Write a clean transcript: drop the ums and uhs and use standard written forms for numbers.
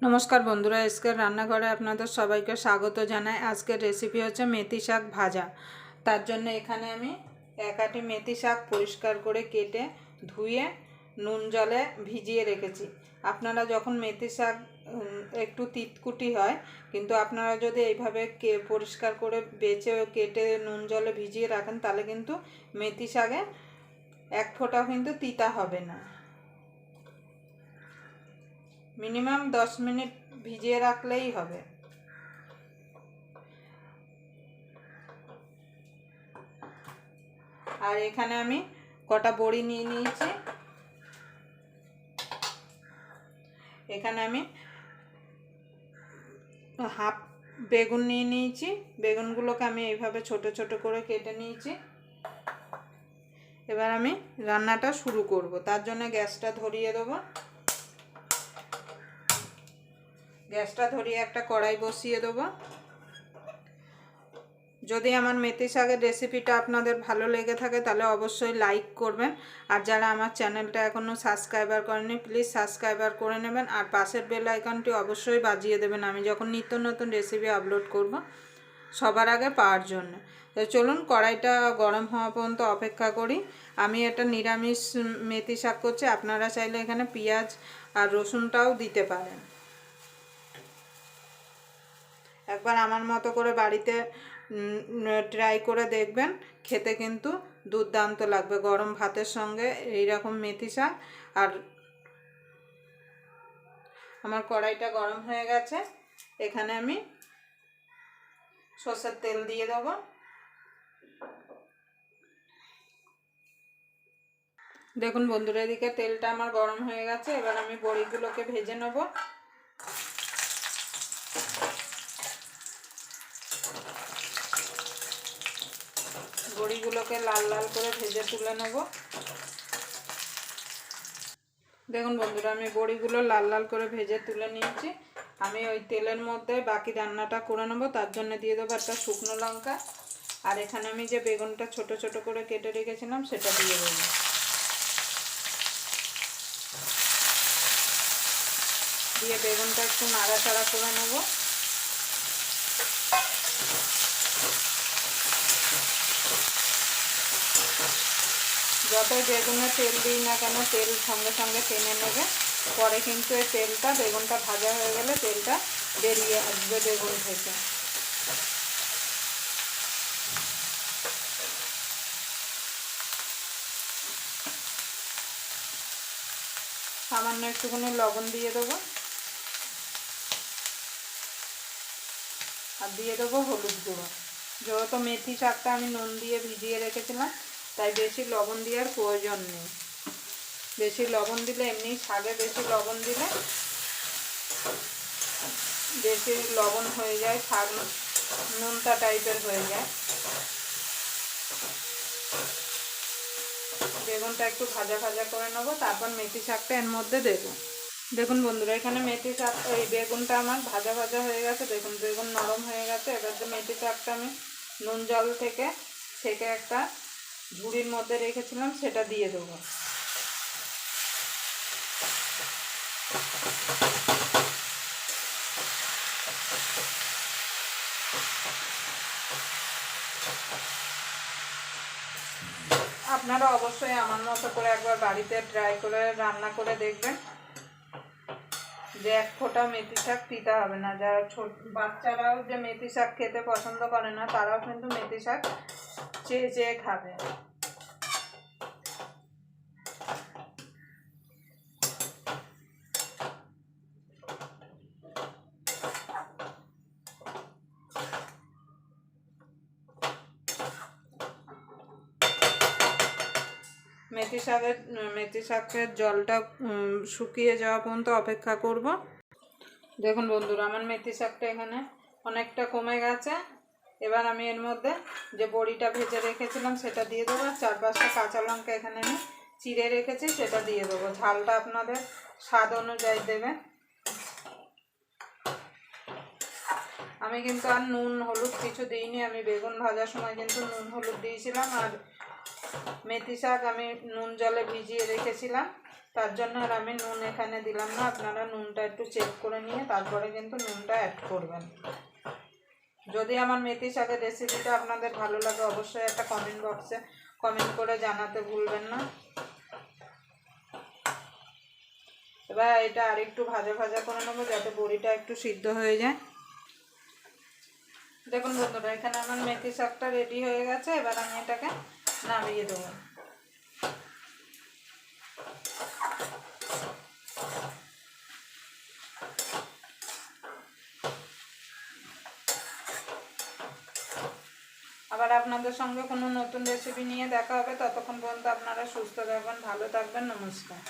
নমস্কার বন্ধুরা, আজকের রান্নাঘরে আপনাদের সবাইকে স্বাগত জানাই। আজকের রেসিপি হচ্ছে মেথি শাক ভাজা। তার জন্য এখানে আমি এক আটি মেথি শাক পরিষ্কার করে কেটে ধুয়ে নুন জলে ভিজিয়ে রেখেছি। আপনারা যখন মেথি শাক একটু তিতকুটি হয়, কিন্তু আপনারা যদি এইভাবে পরিষ্কার করে বেছে কেটে নুন জলে ভিজিয়ে রাখেন, তাহলে কিন্তু মেথি শাকে এক ফোঁটাও কিন্তু তিতা হবে না। মিনিমাম 10 মিনিট ভিজিয়ে রাখলেই হবে। আর এখানে আমি কটা বড়ি নিয়ে নিয়েছি। এখানে আমি হাফ বেগুন নিয়ে নিয়েছি। বেগুনগুলোকে আমি এইভাবে ছোট ছোট করে কেটে নিয়েছি। এবার আমি রান্নাটা শুরু করব। তার জন্য গ্যাসটা ধরিয়ে দেবো। গ্যাসটা ধরিয়ে একটা কড়াই বসিয়ে দেবো। যদি আমার মেথি শাকের রেসিপিটা আপনাদের ভালো লেগে থাকে তাহলে অবশ্যই লাইক করবেন। আর যারা আমার চ্যানেলটা এখনও সাবস্ক্রাইবার করেনি, প্লিজ সাবস্ক্রাইবার করে নেবেন। আর পাশের বেল আইকনটি অবশ্যই বাজিয়ে দেবেন, আমি যখন নিত্য নতুন রেসিপি আপলোড করব সবার আগে পাওয়ার জন্য। তো চলুন কড়াইটা গরম হওয়া পর্যন্ত অপেক্ষা করি। আমি এটা নিরামিষ মেথি শাক করছি, আপনারা চাইলে এখানে পেঁয়াজ আর রসুনটাও দিতে পারেন। একবার আমার মতো করে বাড়িতে ট্রাই করে দেখবেন, খেতে কিন্তু দুর্দান্ত লাগবে গরম ভাতের সঙ্গে এইরকম মেথি শাক। আর আমার কড়াইটা গরম হয়ে গেছে, এখানে আমি সরষের তেল দিয়ে দেবো। দেখুন বন্ধুরা, এদিকে তেলটা আমার গরম হয়ে গেছে। এবার আমি বড়িগুলোকে ভেজে নেব। বড়িগুলোকে লাল লাল করে ভেজে তুলে নেব। দেখুন বন্ধুরা, আমি বড়িগুলো লাল লাল করে ভেজে তুলে নিয়েছি। আমি ওই তেলের মধ্যে বাকি রান্নাটা করে নেব। তার জন্য দিয়ে দেবো একটা শুকনো লঙ্কা। আর এখানে আমি যে বেগুনটা ছোট ছোট করে কেটে রেখেছিলাম সেটা দিয়ে দেবো। দিয়ে বেগুনটা একটু নাড়াচাড়া করে নেব। যতই বেগুনে তেল দিই না কেন, তেল সঙ্গে সঙ্গে টেনে নেবে। পরে কিন্তু এই তেলটা, বেগুনটা ভাজা হয়ে গেলে তেলটা বেরিয়ে আসবে বেগুন থেকে। সামান্য একটুখানি লবণ দিয়ে দেবো। আর দিয়ে দেবো হলুদ গুঁড়ো। যেহেতু মেথি শাকটা আমি নুন দিয়ে ভিজিয়ে রেখেছিলাম, তাই বেশি লবণ দেওয়ার প্রয়োজন নেই। বেশি লবণ দিলে, এমনি শাকে বেশি লবণ দিলে বেশি লবণ হয়ে যায়, শাক নুনটা টাইপের হয়ে যায়। বেগুনটা একটু ভাজা ভাজা করে নেবো, তারপর মেথি শাকটা এর মধ্যে দেবো। দেখুন বন্ধুরা, এখানে মেথি শাক, এই বেগুনটা আমার ভাজা ভাজা হয়ে গেছে। দেখুন বেগুন নরম হয়ে গেছে। এবার যে মেথি শাকটা আমি নুন জল থেকে ছেঁকে একটা ঝুড়ির মধ্যে রেখেছিলাম সেটা দিয়ে দেবো। আপনারা অবশ্যই আমার মতো করে একবার বাড়িতে ট্রাই করে রান্না করে দেখবেন, যে এক ফোঁটা মেথি শাক তিতা হবে না। যারা ছোট বাচ্চারাও যে মেথি শাক খেতে পছন্দ করে না, তারাও কিন্তু মেথি শাক চেয়ে চেয়ে খাবে। মেথি শাকের জলটা শুকিয়ে যাওয়া পর্যন্ত অপেক্ষা করব। দেখুন বন্ধুরা, আমার মেথি শাকটা এখানে অনেকটা কমে গেছে। এবার আমি এর মধ্যে যে বড়িটা ভেজে রেখেছিলাম সেটা দিয়ে দেবো। আর 4-5টা কাঁচা লঙ্কা এখানে আমি চিড়ে রেখেছি, সেটা দিয়ে দেবো। ঝালটা আপনাদের স্বাদ অনুযায়ী দেবেন। আমি কিন্তু আর নুন হলুদ কিছু দিইনি। আমি বেগুন ভাজার সময় কিন্তু নুন হলুদ দিয়েছিলাম। আর মেথি শাক আমি নুন জলে ভিজিয়ে রেখেছিলাম। তার জন্য আর আমি নুন এখানে দিলাম না। আপনারা নুনটা একটু চেক করে নিয়ে তারপরে কিন্তু নুনটা অ্যাড করবেন। যদি আমার মেথি শাকের রেসিপিটা আপনাদের ভালো লাগে অবশ্যই একটা কমেন্ট বক্সে কমেন্ট করে জানাতে ভুলবেন না। এবার এটা আরেকটু ভাজা ভাজা করে নেবো যাতে বড়িটা একটু সিদ্ধ হয়ে যায়। দেখুন বন্ধুরা, এখানে আমার মেথি শাকটা রেডি হয়ে গেছে। এবার আমি এটাকে নামিয়ে দেবো। আবার আপনাদের সঙ্গে কোনো নতুন রেসিপি নিয়ে দেখা হবে। ততক্ষণ পর্যন্ত আপনারা সুস্থ থাকবেন, ভালো থাকবেন। নমস্কার।